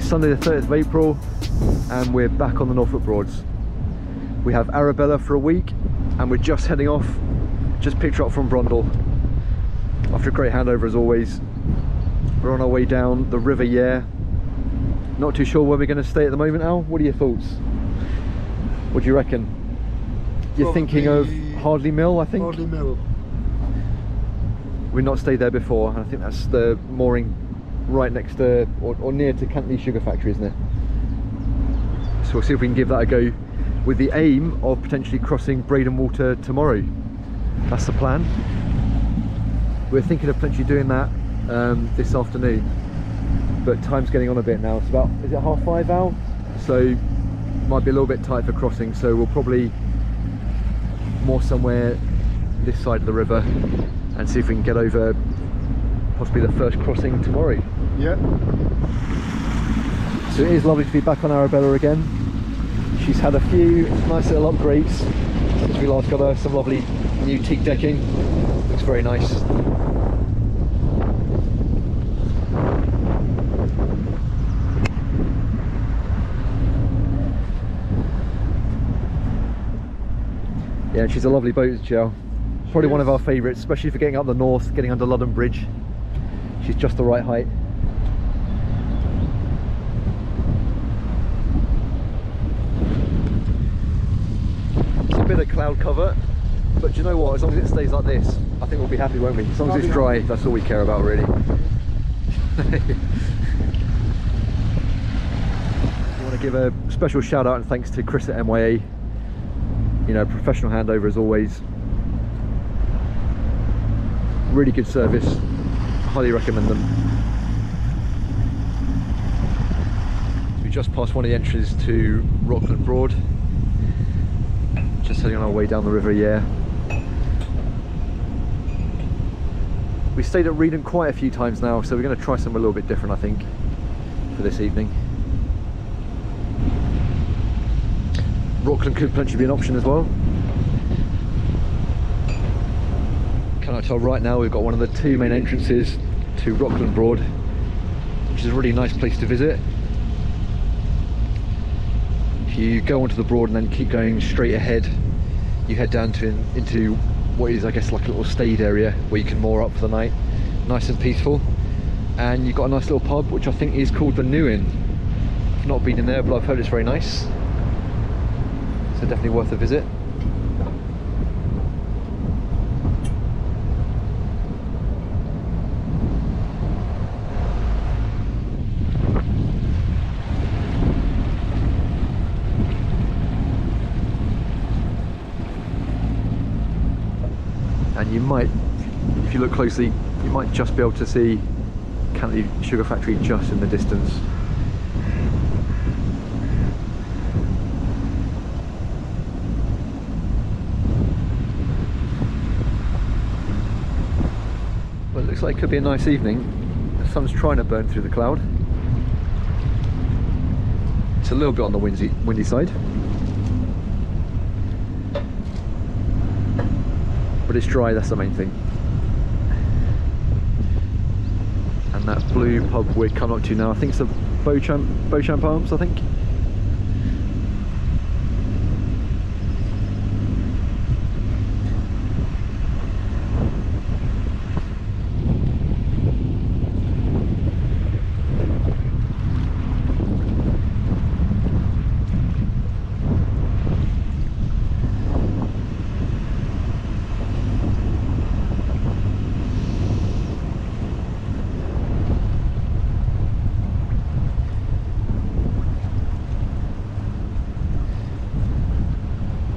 Sunday the 30th of April, and we're back on the Norfolk Broads. We have Arabella for a week, and we're just heading off. Just picked her up from Brundall after a great handover as always. We're on our way down the River Yare. Not too sure where we're going to stay at the moment, Al. What are your thoughts? What do you reckon? You're thinking of Hardley Mill, I think? Hardley Mill. We've not stayed there before, and I think that's the mooring right next to, or near to Cantley Sugar Factory, isn't it? So we'll see if we can give that a go, with the aim of potentially crossing Breydon Water tomorrow. That's the plan. We're thinking of potentially doing that this afternoon, but time's getting on a bit now. It's about, is it 5:30, Al? So might be a little bit tight for crossing, so we'll probably moor somewhere this side of the river and see if we can get over possibly the first crossing tomorrow. Yeah. So it is lovely to be back on Arabella again. She's had a few nice little upgrades since we last got her. Some lovely new teak decking. Looks very nice. Yeah, she's a lovely boat, Jill. Probably one of our favourites, especially for getting up the north, getting under Loddon Bridge. She's just the right height. It's a bit of cloud cover, but you know what, as long as it stays like this, I think we'll be happy, won't we? As long as it's dry, that's all we care about, really. I want to give a special shout out and thanks to Chris at MYA. You know, professional handover as always. Really good service. Highly recommend them. We just passed one of the entries to Norfolk Broad. Just heading on our way down the River Yare. We stayed at Reedon quite a few times now, so we're going to try something a little bit different, I think, for this evening. Rockland could potentially be an option as well. Can I tell right now we've got one of the two main entrances to Rockland Broad, which is a really nice place to visit. If you go onto the Broad and then keep going straight ahead, you head down to into what is, I guess, like a little stayed area where you can moor up for the night. Nice and peaceful, and you've got a nice little pub which I think is called the New Inn. I've not been in there, but I've heard it's very nice. So definitely worth a visit. And you might, if you look closely, you might just be able to see Cantley Sugar Factory just in the distance. Well, it looks like it could be a nice evening. The sun's trying to burn through the cloud. It's a little bit on the windy side, but it's dry, that's the main thing. And that blue pub we're coming up to now, I think it's a Beauchamp Arms, I think.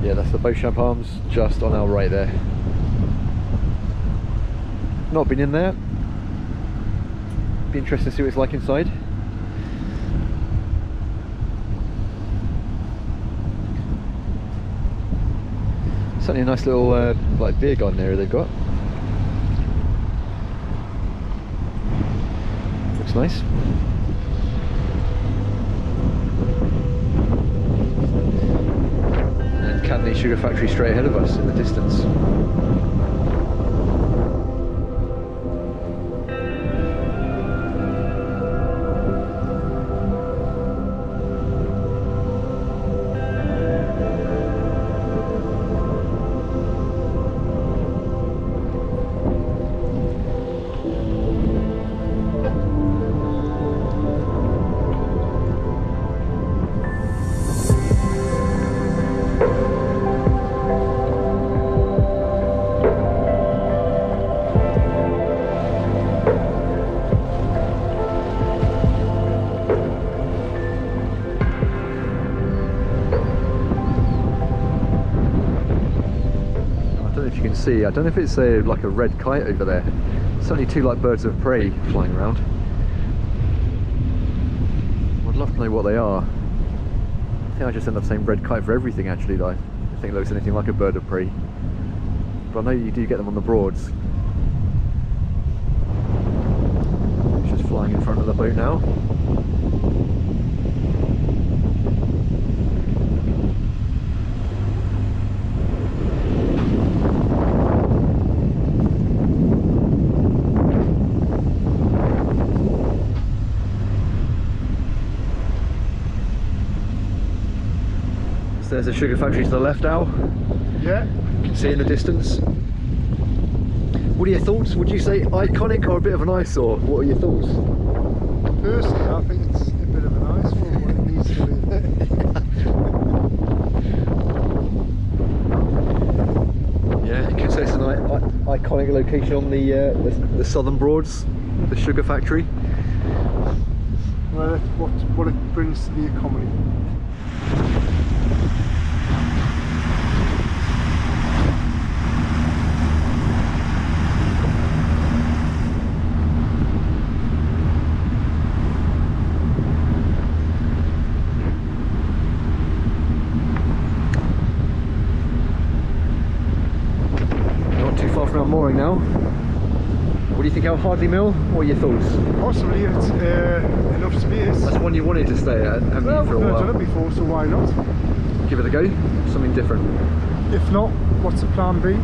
Yeah, that's the Beauchamp Arms just on our right there. Not been in there. Be interested to see what it's like inside. Certainly a nice little like beer garden area they've got. Looks nice. Cantley Sugar Factory straight ahead of us in the distance. see. I don't know if it's like a red kite over there. Certainly two like birds of prey flying around. I'd love to know what they are. I think I just end up saying red kite for everything actually, though. I don't think it looks anything like a bird of prey. But I know you do get them on the Broads. It's just flying in front of the boat now. There's a sugar factory to the left, Al. Yeah. You can see in the distance. What are your thoughts? Would you say iconic or a bit of an eyesore? What are your thoughts? Personally, I think it's a bit of an eyesore, but it needs to be. Yeah, you could say it's an iconic location on the Southern Broads, the sugar factory. Well, that's what it brings to the economy. Mooring now. What do you think of Hardley Mill? What are your thoughts? Possibly it's enough space. That's one you wanted to stay at, haven't you, for a while? I've done it before, so why not? Give it a go. Something different. If not, what's the plan B?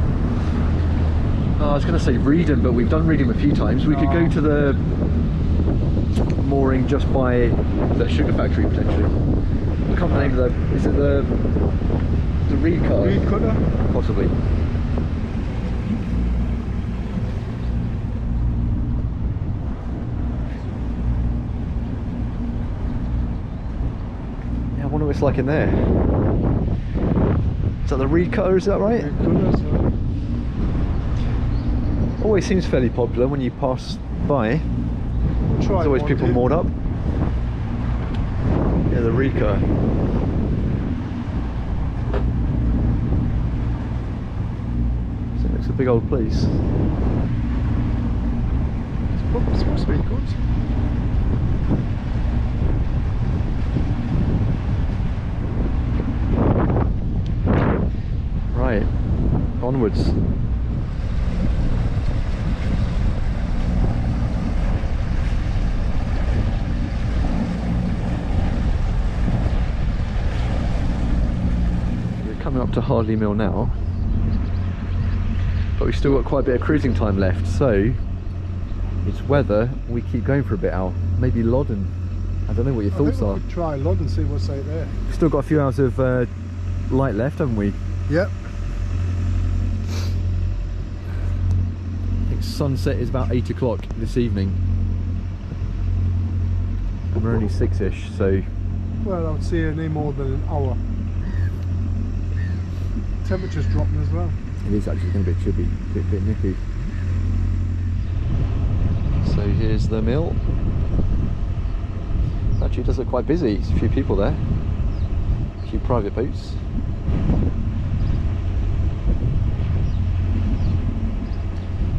I was going to say Reedham, but we've done Reedham a few times. We could go to the mooring just by the sugar factory potentially. I can't remember the name of is it the reed cutter? Reed cutter? Possibly. I wonder what it's like in there. Is that the reed cutter, is that right? Always seems fairly popular when you pass by. There's always people moored up. Yeah, the reed cutter. So it looks a big old place. It's supposed to be good. Right, onwards. We're coming up to Hardley Mill now, but we've still got quite a bit of cruising time left, so it's whether we keep going for a bit, Al. Maybe Loddon. I don't know what your thoughts are. We could try Loddon and see what's out there. We've still got a few hours of light left, haven't we? Yep. I think sunset is about 8 o'clock this evening. And we're only 6-ish, so... Well, I would say no more than an hour. Temperature's dropping as well. It is actually going to be chilly, a bit nippy. So here's the mill. Actually, it does look quite busy. There's a few people there. A few private boats.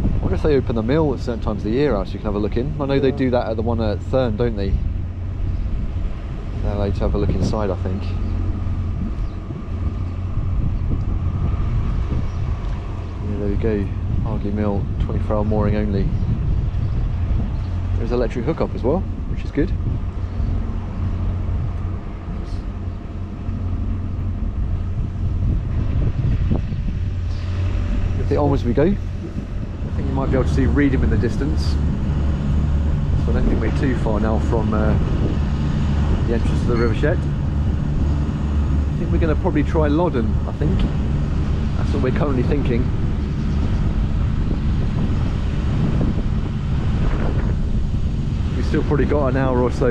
I wonder if they open the mill at certain times of the year, so you can have a look in. I know they do that at the one at Thurn, don't they? They're allowed to have a look inside, I think. Yeah, there we go. Hardley Mill, 24-hour mooring only. There's electric hookup as well, which is good. With it onwards we go. I think you might be able to see Reedham in the distance. So I don't think we're too far now from the entrance to the River Chet. I think we're going to probably try Loddon, I think. That's what we're currently thinking. We've still probably got an hour or so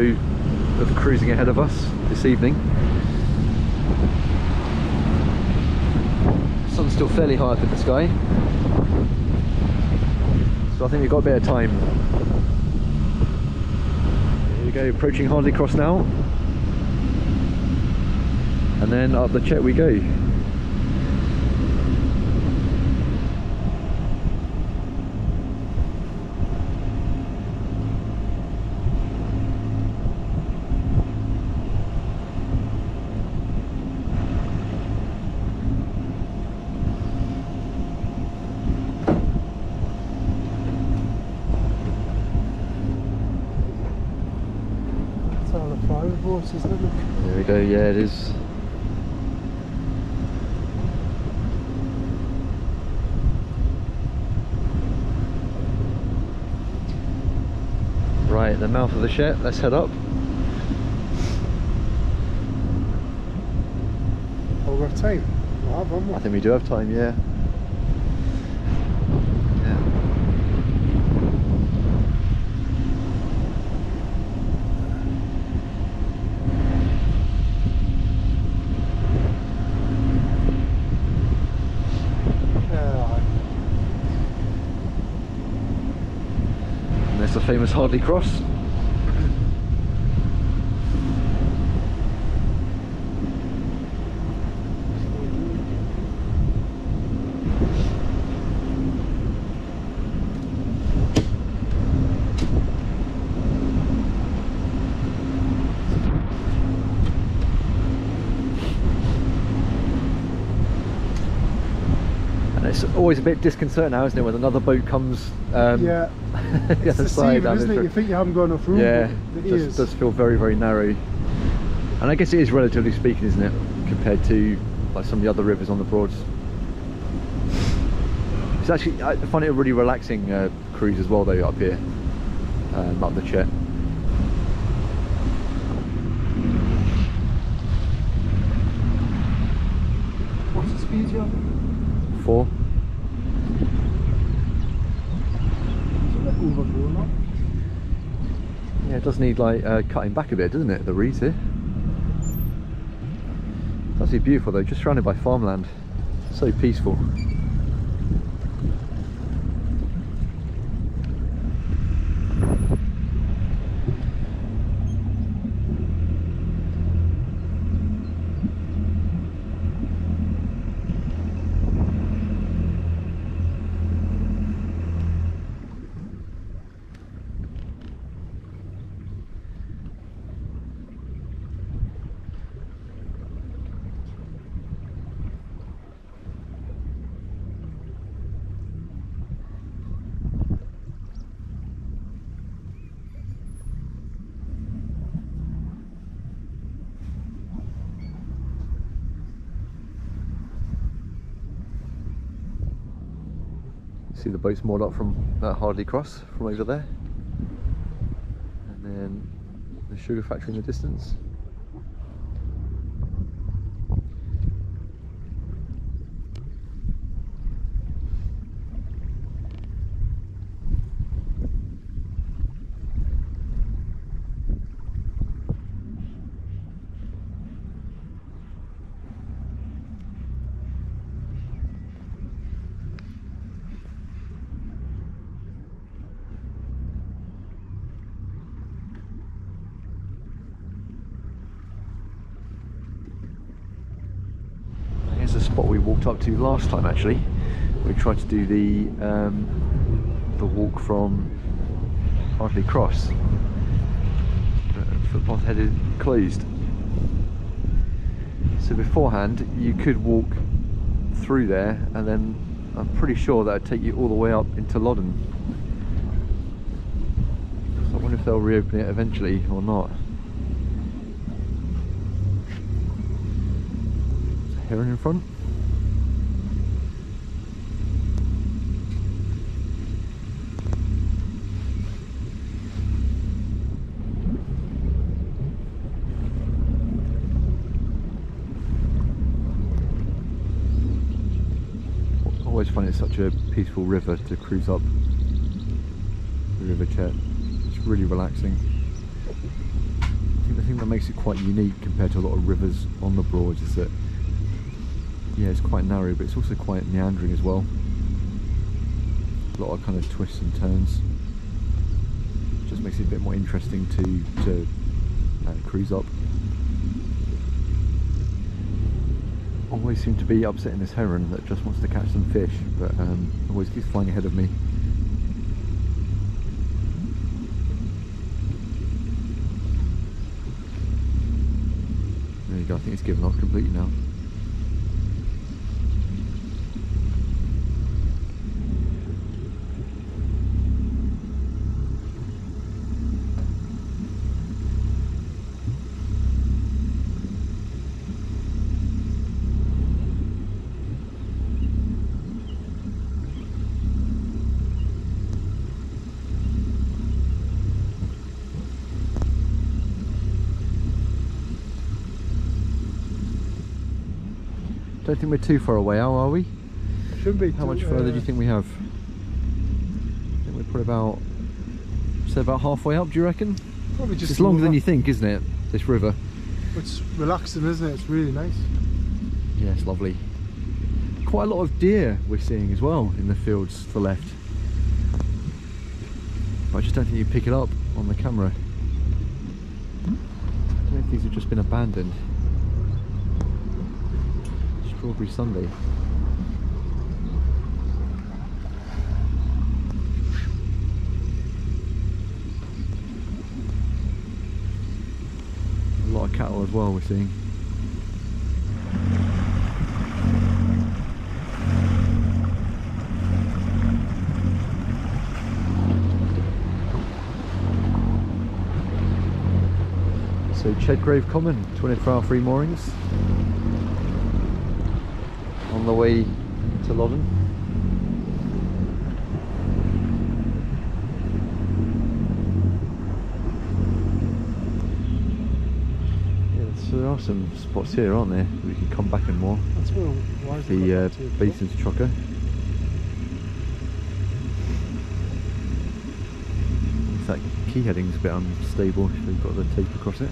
of cruising ahead of us this evening. The sun's still fairly high up in the sky, so I think we've got a bit of time. Here we go, approaching Hardley Cross now, and then up the Chet we go. boats, isn't it? There we go, yeah, it is. Right, the mouth of the Chet, let's head up. Oh, we have time. We'll have one more. I think we do have time, yeah. And there's the famous Hardley Cross. It's always a bit disconcerting now, isn't it, when another boat comes yeah, the it's other side deceiving, isn't it? You think you haven't got enough room, yeah, but it does feel very, very narrow. And I guess it is, relatively speaking, isn't it, compared to like some of the other rivers on the Broads. It's actually, I find it a really relaxing cruise as well though, up here, up the Chet. What's the speed you're on? 4. Yeah, it does need like cutting back a bit, doesn't it, the reeds here? It's actually beautiful though, just surrounded by farmland. So peaceful. See the boats moored up from that Hardley Cross from over there, and then the sugar factory in the distance. Here's the spot we walked up to last time. Actually, we tried to do the walk from Hardley Cross. Footpath headed closed. So beforehand, you could walk through there, and then I'm pretty sure that would take you all the way up into Loddon. So I wonder if they'll reopen it eventually or not. Heron in front. I always find it such a peaceful river to cruise up the River Chet. It's really relaxing. I think the thing that makes it quite unique compared to a lot of rivers on the Broads is that, yeah, it's quite narrow, but it's also quite meandering as well. A lot of kind of twists and turns. Just makes it a bit more interesting to cruise up. Always seem to be upsetting this heron that just wants to catch some fish, but always keeps flying ahead of me. There you go, I think it's given up completely now. Don't think we're too far away, are we? Shouldn't be. How much further do you think we have? I think we're probably about, say about halfway up, do you reckon? Probably just. It's longer than you think, isn't it? This river. It's relaxing, isn't it? It's really nice. Yeah, it's lovely. Quite a lot of deer we're seeing as well in the fields to the left. But I just don't think you pick it up on the camera. I don't know if these have just been abandoned. Strawberry Sunday. A lot of cattle as well we're seeing. So Chedgrave Common, 24-hour free moorings. On the way to Loddon. Yeah, so there are some spots here, aren't there? We can come back and more. That's where. Why is The Basin's Chocker. That key heading's a bit unstable if they've got the tape across it.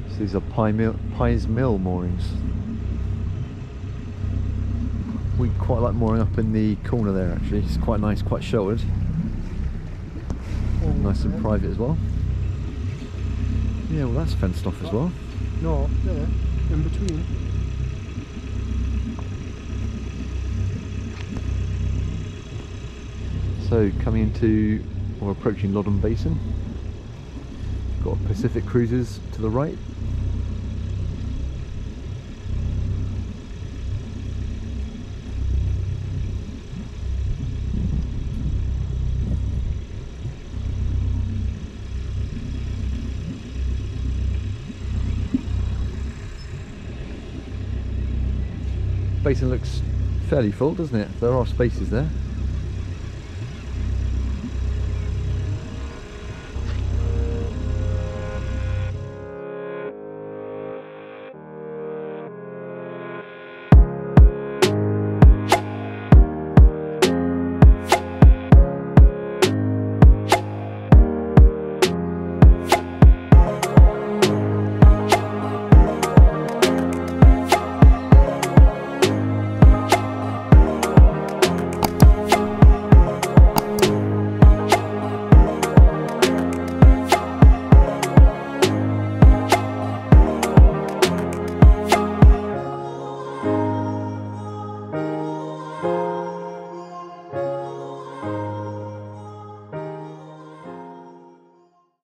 So these are Pies Mill moorings. We quite like mooring up in the corner there actually. It's quite nice, quite sheltered. Oh, Nice and private as well. Yeah, well that's fenced off as well. No, there, in between. So coming into or approaching Loddon Basin. Got Pacific Cruises to the right. Basin looks fairly full, doesn't it? There are spaces there.